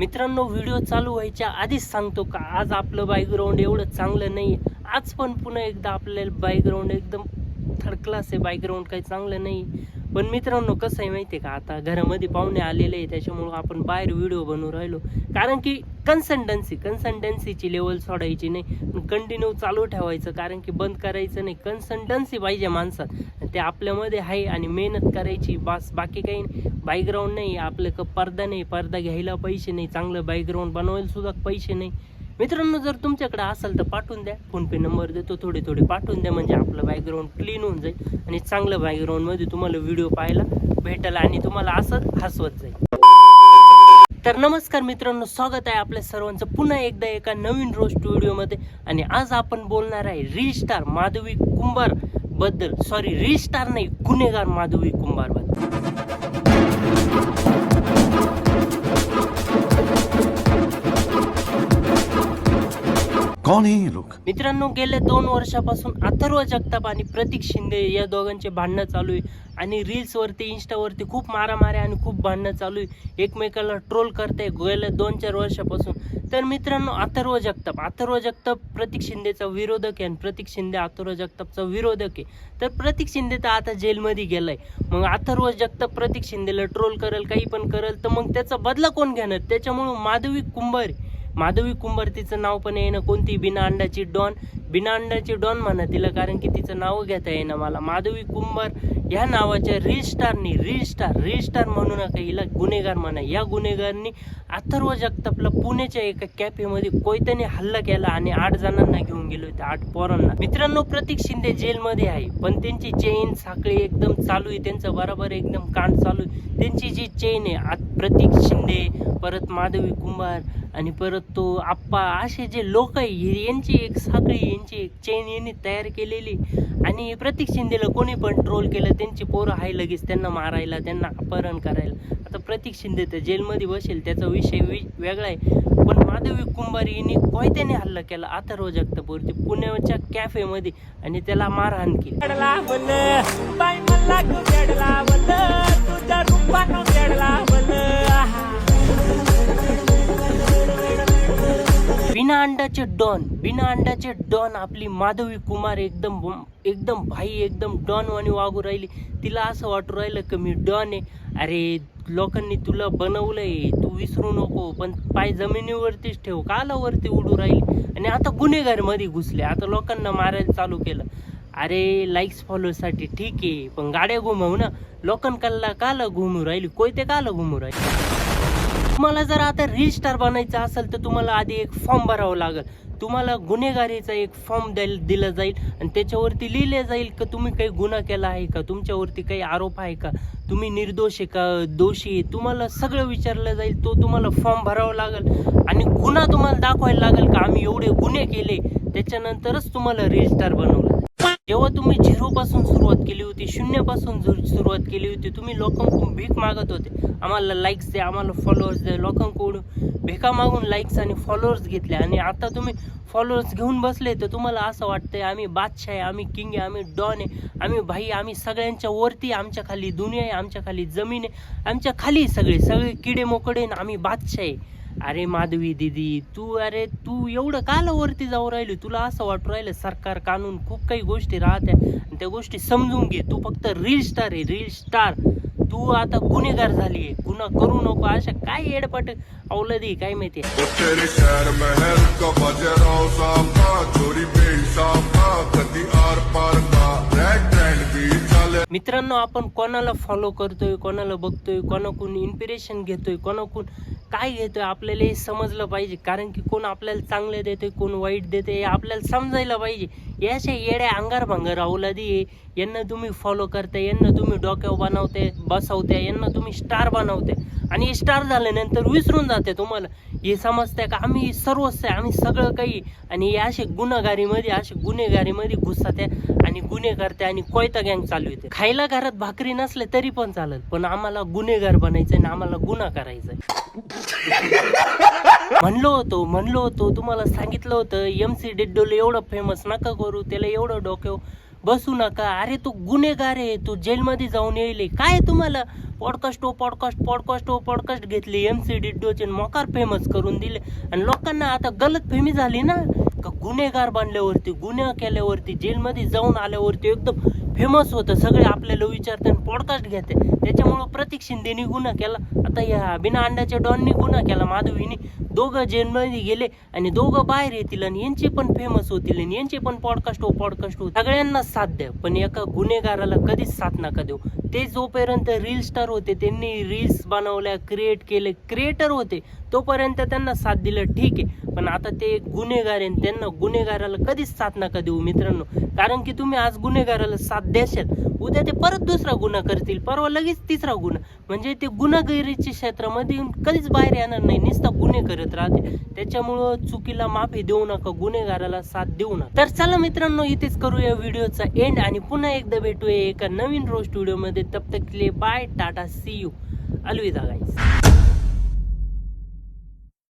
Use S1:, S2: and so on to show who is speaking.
S1: मित्रांनो, व्हिडिओ चालू व्हायच्या आधीच सांगतो का आज आपलं बॅकग्राऊंड एवढं चांगलं नाही. आज पण पुन्हा एकदा आपल्याला बॅकग्राऊंड एकदम थर्ड क्लास आहे. बॅकग्राऊंड काही चांगलं नाही. पण मित्रांनो, कसं आहे माहिती आहे का, आता घरामध्ये पाहुणे आलेले आहे, त्याच्यामुळं आपण बाहेर व्हिडिओ बनवू राहिलो. कारण की कन्सल्टन्सीची लेवल सोडायची नाही, कंटिन्यू चालू ठेवायचं. कारण की बंद करायचं नाही. कन्सल्टन्सी पाहिजे माणसात, ते आपल्यामध्ये आहे. आणि मेहनत करायची बस, बाकी काही नाही. बॅकग्राऊंड नाही आपलं, पडदा नाही, पडदा घ्यायला पैसे नाही, चांगलं बॅकग्राऊंड बनवायला सुद्धा पैसे नाही. मित्रांनो, जर तुमच्याकडे असेल तर पाठवून द्या. फोनपे नंबर देतो, थोडे पाठवून द्या, म्हणजे आपलं बॅकग्राऊंड क्लीन होऊन जाईल आणि चांगलं बॅकग्राऊंडमध्ये तुम्हाला व्हिडिओ पाहायला भेटेल आणि तुम्हाला असं हसवत जाईल. तर नमस्कार मित्रांनो, स्वागत आहे आपल्या सर्वांचं पुन्हा एकदा एका नवीन रोस्ट व्हिडिओमध्ये. आणि आज आपण बोलणार आहे रील स्टार माधवी कुंभार बद्दल. सॉरी, रील स्टार नाही, गुन्हेगार माधवी कुंभार बद्दल.
S2: कौन है ये लोग?
S1: मित्रांनो, गेल्या 2 वर्षापासून अथर्व जगताप आणि प्रतीक शिंदे या दोघांचे भांडणं चालू आहे. आणि रील्सवरती, इंस्टावरती खूप मारामाऱ्या आणि खूप भांडणं चालू आहे. एकमेकाला ट्रोल करते गेल्या 2-4 वर्षापासून. तर मित्रांनो, अथर्व जगताप प्रतीक शिंदेचा विरोधक आहे आणि प्रतीक शिंदे अथर्व जगतापचा विरोधक आहे. तर प्रतीक शिंदे तर आता जेलमध्ये गेलाय. मग अथर्व जगताप प्रतीक शिंदेला ट्रोल करेल, काही पण करेल, तर मग त्याचा बदला कोण घेणार? त्याच्यामुळं माधवी कुंभार तिचं नाव पण आहे ना, कोणती बिना अंडाची डॉन म्हणा तिला, कारण की तिचं नाव घेता येईना मला. माधवी कुंभार ह्या नावाच्या रील स्टार म्हणू नका हिला, गुन्हेगार म्हणा. या गुन्हेगारनी अथर्व जगतापला पुण्याच्या एका कॅफेमध्ये कोयत्याने हल्ला केला आणि 8 जणांना घेऊन गेले होते, 8 पोरांना. मित्रांनो, प्रतीक शिंदे जेलमध्ये आहे, पण त्यांची चेन साखळी एकदम चालू आहे. त्यांचं बरोबर एकदम कांड चालू आहे. त्यांची जी चेन आहे, प्रतीक शिंदे, परत माधवी कुंभार आणि परत तो आप्पा, असे जे लोक आहे, यांची एक साखळी, यांची एक चेन यांनी तयार केलेली. आणि प्रतीक शिंदेला कोणी पण ट्रोल केलं, त्यांची पोरं आहे लगेच त्यांना मारायला, त्यांना अपहरण करायला. आता प्रतीक शिंदे तर जेलमध्ये बसेल, त्याचा विषय वेगळा आहे. पण माधवी कुंभार यांनी कोयत्याने हल्ला केला अथर्व जगतापवरती पुण्याच्या कॅफेमध्ये आणि त्याला मारहाण केली. बिना अंडाचे डॉन आपली माधवी कुमार एकदम भाई, एकदम डॉन वाणी वागू राहिली. तिला असं वाटू राहिलं की मी डॉन आहे. अरे, लोकांनी तुला बनवलंय, तू विसरू नको, पण पाय जमिनीवरतीच ठेव, काला वरती उडू राहिली. आणि आता गुन्हेगार मध्ये घुसले, आता लोकांना मारायला चालू केलं. अरे, लाईक्स फॉलोसाठी ठीक आहे, पण गाड्या घुमव ना, लोकांना काला घुमू राहिली, कोयते काला घुमू राहिली. तुम्हाला जर आता रील स्टार बनायचं असेल तर तुम्हाला आधी एक फॉर्म भरावं लागेल. तुम्हाला गुन्हेगारीचा एक फॉर्म दिला जाईल आणि त्याच्यावरती लिहिले जाईल की तुम्ही काही गुन्हा केला आहे का, तुमच्यावरती काही आरोप आहे का, तुम्ही निर्दोष आहे का दोषी आहे, तुम्हाला सगळं विचारलं जाईल. तो तुम्हाला फॉर्म भरावा लागेल आणि गुन्हा तुम्हाला दाखवायला लागेल का आम्ही एवढे गुन्हे केले. त्याच्यानंतरच तुम्हाला रील स्टार बनवलं. जेव्हा तुम्ही 0 पासून सुरुवात केली होती, 0 पासून सुरुवात केली होती, तुम्ही लोकांकडून भीक मागत होते, आम्हाला लाईक्स द्या, आम्हाला फॉलोअर्स द्या. लोकांकडून भिका मागून लाईक्स आणि फॉलोअर्स घेतले आणि आता तुम्ही फॉलोअर्स घेऊन बसले. तर तुम्हाला असं वाटतंय आम्ही बादशाह आहे, आम्ही किंग आहे, आम्ही डॉन आहे, आम्ही भाई, आम्ही सगळ्यांच्या वरती, आमच्या खाली दुनिया आहे, आमच्या खाली जमीन आहे, आमच्या खाली सगळे किडे मोकडे, आणि आम्ही बादशाह आहे. अरे माधवी दीदी, तू एवढं काला वरती जाऊ राहिली? तुला असं वाटू राहिलं सरकार, कानून, खूप काही गोष्टी राहत्या आणि त्या गोष्टी समजून घे. तू फक्त रील स्टार आहे, रील स्टार. तू आता गुन्हेगार झाली आहे, गुन्हा करू नको. अशा काय येडपाट अवलदी काय माहिती. मित्रांनो, आपण कोणाला फॉलो करतोय, कोणाला बघतोय, कोणाकडून इन्स्पिरेशन घेतोय, कोणाकडून काय घेतोय, आपल्याला हे समजलं पाहिजे. कारण की कोण आपल्याला चांगलं देते, कोण वाईट देते, हे आपल्याला समजायला पाहिजे. याच्या येड्या अंगार भांगर अवलादी यांना तुम्ही फॉलो करताय, यांना तुम्ही डोक्यावर बसवते, यांना तुम्ही स्टार बनवते आणि स्टार झाल्यानंतर विसरून जाते. तुम्हाला हे समजतंय का आम्ही सर्वच आहे, आम्ही सगळं काही. आणि असे गुन्हेगारीमध्ये घुसतात आणि गुन्हे करते आणि कोयता गँग चालू येते. खायला घरात भाकरी नसले तरी पण चालेल, पण आम्हाला गुन्हेगार बनायचंय आणि आम्हाला गुन्हा करायचा. म्हणलो होतो तुम्हाला सांगितलं होतं MC डिड्डोला एवढं फेमस नका करू, त्याला एवढं डोक्यावर बसू नका, अरे तो गुन्हेगार आहे, तो जेलमध्ये जाऊन येईल. काय तुम्हाला पॉडकास्ट घेतले MC डिड्डोचे, मोकार फेमस करून दिले आणि लोकांना आता गलत फेमी झाली ना का गुन्हेगार बनल्यावरती, गुन्हा केल्यावरती, जेलमध्ये जाऊन आल्यावरती एकदम फेमस होतं. सगळे आपल्याला विचारते पॉडकास्ट घेते. त्याच्यामुळं प्रतीक शिंदेनी गुन्हा केला, आता या बिना अंड्याच्या डॉननी गुन्हा केला, माधवीने. दोघं जेलमध्ये गेले आणि दोघं बाहेर येतील आणि यांचे पण फेमस होतील आणि यांचे पण पॉडकास्ट हो. सगळ्यांना साथ द्या, पण एका गुन्हेगाराला कधीच साथ नका देऊ. ते जोपर्यंत रील स्टार होते, त्यांनी रील्स बनवल्या, क्रिएट केले, क्रिएटर होते, तोपर्यंत त्यांना साथ दिलं ठीक आहे. पण आता ते गुन्हेगार आहे, त्यांना गुन्हेगाराला कधीच साथ नका देऊ मित्रांनो. कारण की तुम्ही आज गुन्हेगाराला साथ द्याल, उद्या ते परत दुसरा गुन्हा करतील, परवा लगेच तिसरा गुन्हा. म्हणजे ते गुन्हेगारीच्या क्षेत्रामध्ये कधीच बाहेर येणार नाही, नुसता गुन्हे करत राहते. त्याच्यामुळं चुकीला माफी देऊ नका, गुन्हेगाराला साथ देऊ नका. तर चला मित्रांनो, इथेच करूया व्हिडिओचा एंड आणि पुन्हा एकदा भेटूया एका नवीन रोस्ट व्हिडिओमध्ये. तब तक के लिए बाय, टाटा, सी यू, अलविदा गाइस.